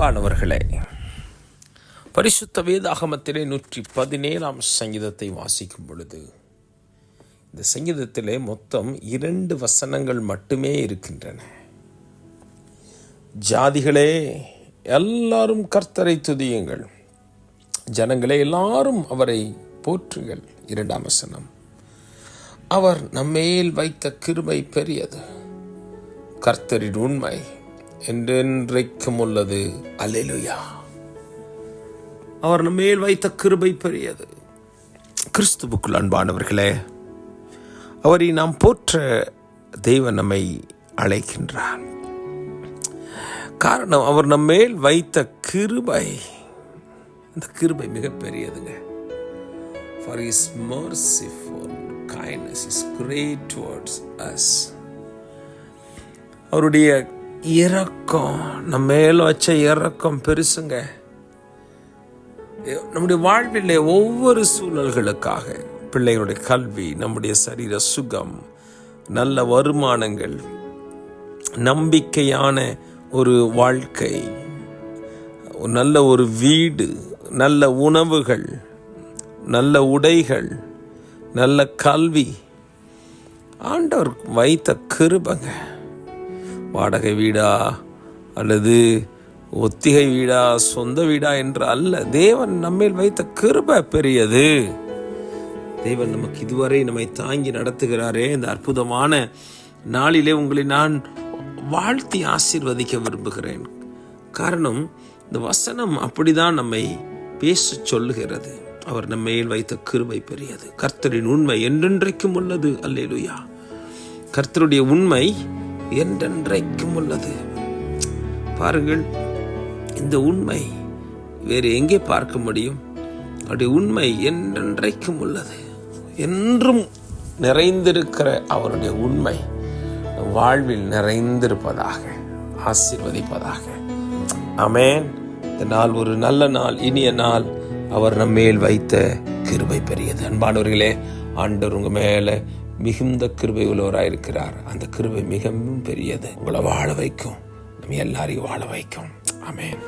அன்பானவர்களே, பரிசுத்த வேதாகமத்திலே 117 சங்கீதத்தை வாசிக்கும் பொழுது இந்த சங்கீதத்திலே மொத்தம் 2 வசனங்கள் மட்டுமே இருக்கின்றன. ஜாதிகளே எல்லாரும் கர்த்தரை துதியுங்கள், ஜனங்களே எல்லாரும் அவரை போற்றுங்கள். 2ஆம் வசனம், அவர் நம்மேல் வைத்த கிருபை பெரியது, கர்த்தரின் உண்மை என்றென்றைக்கும் உள்ளது. அல்லேலூயா. அவர் நம்மேல் வைத்த கிருபை பெரியது. கிறிஸ்துவுக்குள் அன்பானவர்களே, அவரை நாம் போற்ற தேவன் நம்மை அழைக்கின்றார். காரணம், அவர் நம்மேல் வைத்த கிருபை, இந்த கிருபை மிக பெரியதுங்க. For his merciful kindness is great towards us. அவருடைய இரக்கம், நம்ம மேல வச்ச இரக்கம் பெருசுங்க. நம்முடைய வாழ்வில் ஒவ்வொரு சூழல்களுக்காக, பிள்ளைகளுடைய கல்வி, நம்முடைய சரீர சுகம், நல்ல வருமானங்கள், நம்பிக்கையான ஒரு வாழ்க்கை, நல்ல ஒரு வீடு, நல்ல உணவுகள், நல்ல உடைகள், நல்ல கல்வி, ஆண்டவர் வைத்த கிருபைங்க. வாடகை வீடா அல்லது ஒத்திகை வீடா சொந்த வீடா என்று அல்ல, தேவன் நம்மேல் வைத்த கிருபை பெரியது. தேவன் நமக்கு இதுவரை நம்மை தாங்கி நடத்துகிறாரே. இந்த அற்புதமான நாளிலே உங்களை நான் வாழ்த்தி ஆசீர்வதிக்க விரும்புகிறேன். காரணம், இந்த வசனம் அப்படிதான் நம்மை பேச சொல்லுகிறது. அவர் நம்மேல் வைத்த கிருபை பெரியது, கர்த்தரின் உண்மை என்றென்றைக்கும் உள்ளது. அல்லேலூயா. கர்த்தருடைய உண்மை என்றென்றைக்கும் உள்ளது. பாருங்கள், இந்த உண்மை வேறு எங்கே பார்க்க முடியும்? அவருடைய உண்மை என்றென்றைக்கும் உள்ளது. என்றும் நிறைந்திருக்கிற அவருடைய உண்மை வாழ்வில் நிறைந்திருப்பதாக, ஆசீர்வதிப்பதாக. ஆமென். இந்த நாள் ஒரு நல்ல நாள், இனிய நாள். அவர் நம்மேல் வைத்த கிருபை பெரியது. அன்பானவர்களே, ஆண்டவர் உங்க மேல மிகுந்த கிருபை உள்ளவராயிருக்கிறார். அந்த கிருபை மிகவும் பெரியது. உங்களை வாழ வைக்கும், நம்ம எல்லாரையும் வாழ வைக்கும். ஆமென்.